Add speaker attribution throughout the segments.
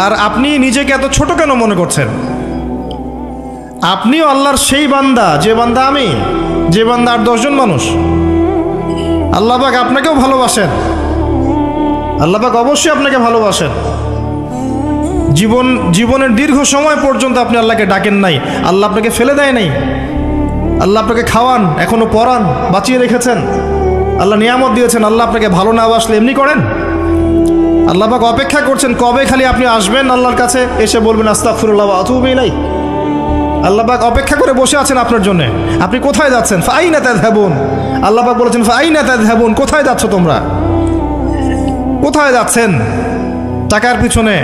Speaker 1: আর আপনি নিজেকে এত ছোট কেন মনে করছেন? আপনিও আল্লাহর সেই বান্দা, যে বান্দা আমি, যে বান্দা আর 10 জন মানুষ। আল্লাহ পাক আপনাকেও ভালোবাসেন, আল্লাহ পাক অবশ্যই আপনাকে ভালোবাসেন। জীবনের দীর্ঘ সময় পর্যন্ত আপনি আল্লাহকে ডাকেন নাই, আল্লাহ আপনাকে ফেলে দেয় নাই। আল্লাহ আপনাকে খাওয়ান, এখনো পরান, বাঁচিয়ে রেখেছেন, আল্লাহ নিয়ামত দিয়েছেন। আল্লাহ আপনাকে ভালো না বাসলে এমনি করেন? আল্লাহ পাক অপেক্ষা করছেন কবে খালি আপনি আসবেন আল্লাহর কাছে, এসে বলবেন আস্তাগফিরুল্লাহ ওয়া আতুবু ইলাইহি। আল্লাহ পাক অপেক্ষা করে বসে আছেন আপনার জন্য। আপনি কোথায় যাচ্ছেন? ফাআইনা তাযহাবুন। আল্লাহ পাক বলেছেন ফাআইনা তাযহাবুন, কোথায় যাচ্ছ তোমরা? কোথায় যাচ্ছেন? টাকার পিছনে,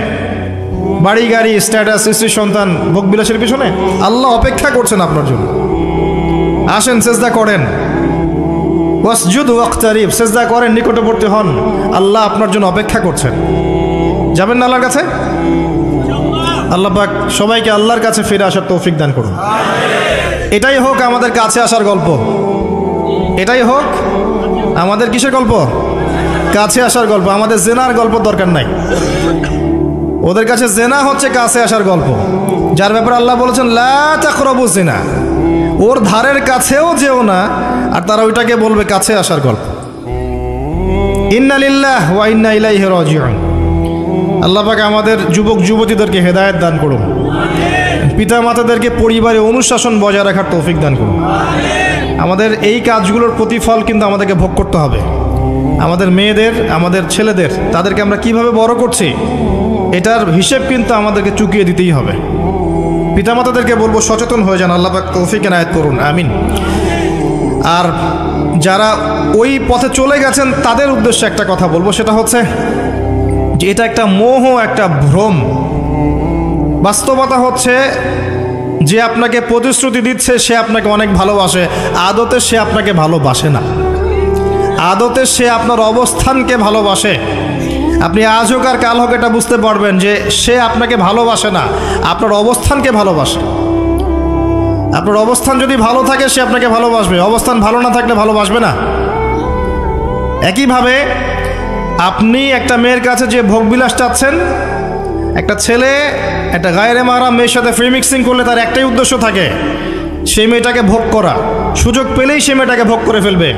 Speaker 1: বাড়ি গাড়ি, স্ট্যাটাস, স্ত্রী সন্তান, ভোগবিলাসের পিছনে? আল্লাহ অপেক্ষা করছেন আপনার জন্য। আসেন, সেজদা করেন, ওয়াসজুদ ওয়াক্তারিব, সেজদা করেন, নিকটবর্তী হন। আল্লাহ আপনার জন্য অপেক্ষা করছেন। যাবেন না আল্লাহর কাছে? আল্লাহ পাক সবাইকে আল্লাহর কাছে ফিরে আসার তৌফিক দান করুন। এটাই হোক আমাদের কাছে আসার গল্প, এটাই হোক আমাদের কিসের গল্প? কাছে আসার গল্প। আমাদের জেনার গল্প দরকার নাই। ওদের কাছে জেনা হচ্ছে কাছে আসার গল্প, যার ব্যাপারে আল্লাহ বলেছেন লা তাকরাবু জিনা, ওর ধারের কাছেও যেও না, আর তারা ওইটাকে বলবে কাছে আসার গল্প। ইন্না লিল্লাহি ওয়া ইন্না ইলাইহি রাজিউন। আল্লাহ পাক আমাদের যুবক যুবতীদেরকে হেদায়েত দান করুন, পিতা মাতাদেরকে পরিবারে অনুশাসন বজায় রাখার তৌফিক দান করুন। আমাদের এই কাজগুলোর প্রতিফল কিন্তু আমাদেরকে ভোগ করতে হবে। আমাদের মেয়েদের, আমাদের ছেলেদের, তাদেরকে আমরা কিভাবে বড় করছি এটার হিসেব কিন্তু আমাদেরকে চুকিয়ে দিতেই হবে। পিতামাতাদেরকে বলবো সচেতন হয়ে যান। আল্লাহ পাক তৌফিক এনায়েত করুন, আমিন। আর যারা ওই পথে চলে গেছেন তাদের উদ্দেশ্যে একটা কথা বলবো, সেটা হচ্ছে যে এটা একটা মোহ, একটা ভ্রম। বাস্তবতা হচ্ছে যে আপনাকে প্রতিশ্রুতি দিচ্ছে সে আপনাকে অনেক ভালোবাসে, আদতে সে আপনাকে ভালোবাসে না। আদতে সে আপনার অবস্থানকে ভালোবাসে। আপনি আজ হোক আর কাল হোক এটা বুঝতে পারবেন যে সে আপনাকে ভালোবাসে না, আপনার অবস্থানকে ভালোবাসে। আপনার অবস্থান যদি ভালো থাকে সে আপনাকে ভালোবাসবে, অবস্থান ভালো না থাকলে ভালোবাসবে না। একইভাবে আপনি একটা মেয়ের কাছে যে ভোগবিলাস চাচ্ছেন, একটা ছেলে একটা গায়রে মাহরাম মেয়ের সাথে ফ্রি মিক্সিং করলে তার একটাই উদ্দেশ্য থাকে, সেই মেয়েটাকে ভোগ করা। সুযোগ পেলেই সে মেয়েটাকে ভোগ করে ফেলবে।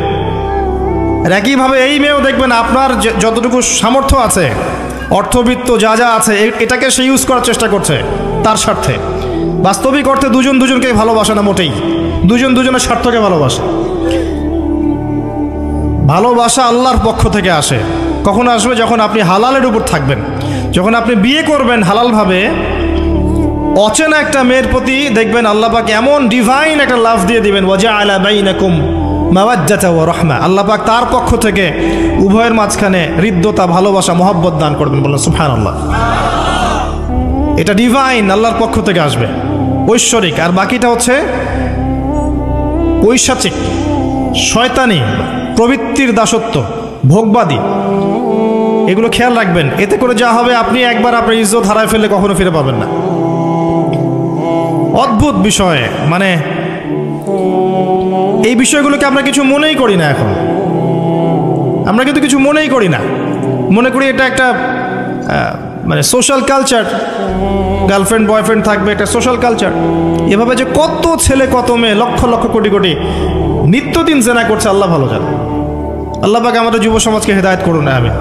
Speaker 1: আর একইভাবে এই মেয়েও দেখবেন আপনার যতটুকু সামর্থ্য আছে, অর্থবিত্ত যা যা আছে, এটাকে সে ইউজ করার চেষ্টা করছে তার স্বার্থে। বাস্তবিক অর্থে দুজন দুজনকে ভালোবাসে না মোটেই, দুজন দুজনের স্বার্থকে ভালোবাসে। ভালোবাসা আল্লাহর পক্ষ থেকে আসে। কখন আসবে? যখন আপনি হালালের উপর থাকবেন, যখন আপনি বিয়ে করবেন হালালভাবে। অচেনা একটা মেয়ের প্রতি দেখবেন আল্লাহ পাক এমন ডিভাইন একটা লাভ দিয়ে দিবেন, ওয়াজআলা বাইনাকুম মাওয়াজ্জাতা ওয়া রাহমা। আল্লাহ পাক তার পক্ষ থেকে উভয়ের মাঝখানে হৃদ্যতা, ভালোবাসা, মহব্বত দান করবেন। বলেন সুবহানাল্লাহ। এটা ডিভাইন, আল্লাহর পক্ষ থেকে আসবে, ঐশ্বরিক। আর বাকিটা হচ্ছে পৈশাচিক, শয়তানি, প্রবৃত্তির দাসত্ব, ভোগবাদী। এগুলো খেয়াল রাখবেন। এতে করে যা হবে, আপনি একবার আপনার ইজ্জত হারায় ফেললে কখনো ফিরে পাবেন না। অদ্ভুত বিষয়, মানে এই বিষয়গুলোকে আমরা কিছু মনেই করি না। এখন আমরা কিন্তু কিছু মনেই করি না, মনে করি এটা একটা মানে সোশ্যাল কালচার। গার্লফ্রেন্ড বয়ফ্রেন্ড থাকবে, এটা সোশ্যাল কালচার। এভাবে যে কত ছেলে কত মেয়ে, লক্ষ লক্ষ কোটি কোটি নিত্যদিন জেনা করছে, আল্লাহ ভালো জানে। আল্লাহ পাক আমাদের যুব সমাজকে হেদায়েত করুন, আমিন।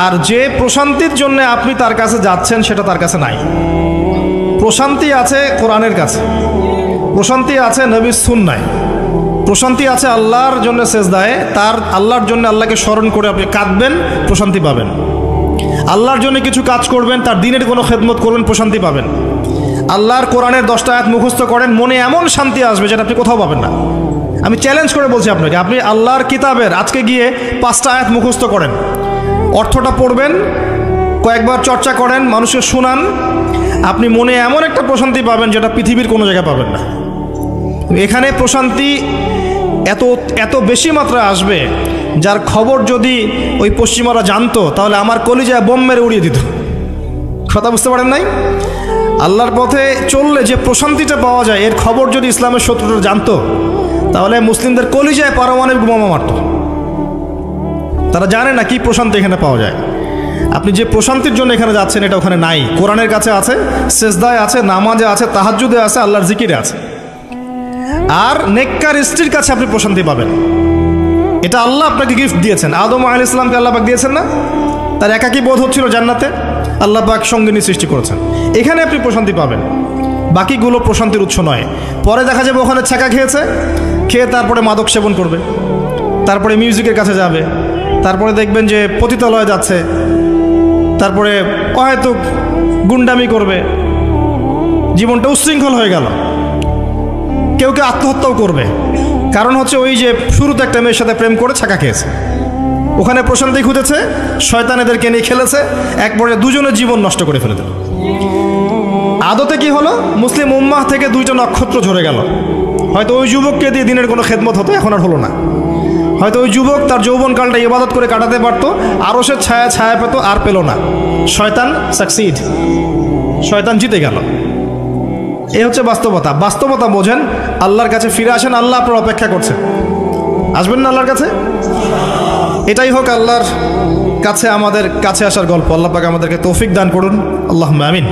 Speaker 1: আর যে প্রশান্তির জন্য আপনি তার কাছে যাচ্ছেন সেটা তার কাছে নাই। প্রশান্তি আছে কোরআনের কাছে, প্রশান্তি আছে নবীর সুন্নায়, প্রশান্তি আছে আল্লাহর জন্য সেজদায়। তার আল্লাহর জন্য আল্লাহকে স্মরণ করে আপনি কাঁদবেন, প্রশান্তি পাবেন। আল্লাহর জন্য কিছু কাজ করবেন, তার দিনের কোনো খেদমত করবেন, প্রশান্তি পাবেন। আল্লাহর কোরআনের 10টা আয়াত মুখস্থ করেন, মনে এমন শান্তি আসবে যেটা আপনি কোথাও পাবেন না। আমি চ্যালেঞ্জ করে বলছি আপনাকে, আপনি আল্লাহর কিতাবের আজকে গিয়ে 5টা আয়াত মুখস্থ করেন, অর্থটা পড়বেন, কয়েকবার চর্চা করেন, মানুষকে শোনান, আপনি মনে এমন একটা প্রশান্তি পাবেন যেটা পৃথিবীর কোনো জায়গায় পাবেন না। এখানে প্রশান্তি এত এত বেশি মাত্রা আসবে, যার খবর যদি ওই পশ্চিমারা জানতো তাহলে আমার কলিজায় বোম মেরে উড়িয়ে দিত। কথা বুঝতে পারেন নাই? আল্লাহর পথে চললে যে প্রশান্তিটা পাওয়া যায়, এর খবর যদি ইসলামের শত্রুরা জানতো তাহলে মুসলিমদের কলিজায় পারমাণবিক বোমা মারত। তারা জানে না কি প্রশান্তি এখানে পাওয়া যায়। আপনি যে প্রশান্তির জন্য এখানে যাচ্ছেন এটা ওখানে নাই। কোরআনের কাছে আছে, সেজদায় আছে, নামাজে আছে, তাহাজ্জুদে আছে, আল্লাহর জিকিরে আছে। আর নেককার স্ত্রীর কাছে আপনি প্রশান্তি পাবেন। এটা আল্লাহ আপনাকে গিফট দিয়েছেন। আদম আলাইহিস সালামকে আল্লাহ পাক দিয়েছেন না? তার একাকী বোধ হচ্ছিল জান্নাতে, আল্লাহ পাক সঙ্গিনী সৃষ্টি করেছেন। এখানে আপনি প্রশান্তি পাবেন, বাকিগুলো প্রশান্তির উৎস নয়। পরে দেখা যাবে ওখানে ছ্যাঁকা খেয়েছে, খেয়ে তারপরে মাদক সেবন করবে, তারপরে মিউজিকের কাছে যাবে, তারপরে দেখবেন যে পতিতালয়ে যাচ্ছে, তারপরে অহেতুক গুন্ডামি করবে, জীবনটা উচ্ছৃঙ্খল হয়ে গেল। কেউ কেউ আত্মহত্যাও করবে, কারণ হচ্ছে ওই যে শুরুতে একটা মেয়ের সাথে প্রেম করে ছ্যাঁকা খেয়েছে, ওখানে প্রশান্তি খুঁজেছে, শয়তান এদেরকে নিয়ে খেলেছে, একবারে দুজনের জীবন নষ্ট করে ফেলে দিল। আদতে কি হলো, মুসলিম উম্মাহ থেকে 2টা নক্ষত্র ঝরে গেল। হয়তো ওই যুবককে দিয়ে দিনের কোনো খেদমত হতো, এখন আর হলো না। হয়তো ওই যুবক তার যৌবনকালটা ইবাদত করে কাটাতে পারতো, আরও সে ছায়া পেত, আর পেল না। শয়তান সাকসিড, শয়তান জিতে গেল। এই হচ্ছে বাস্তবতা। বাস্তবতা বোঝেন, আল্লাহর কাছে ফিরে আসেন, আল্লাহ আপনার অপেক্ষা করছেন। আসবেন না আল্লাহর কাছে? এটাই হোক আল্লাহর কাছে আমাদের কাছে আসার গল্প। আল্লাহ পাক আমাদেরকে তৌফিক দান করুন, আল্লাহুম্মা আমিন।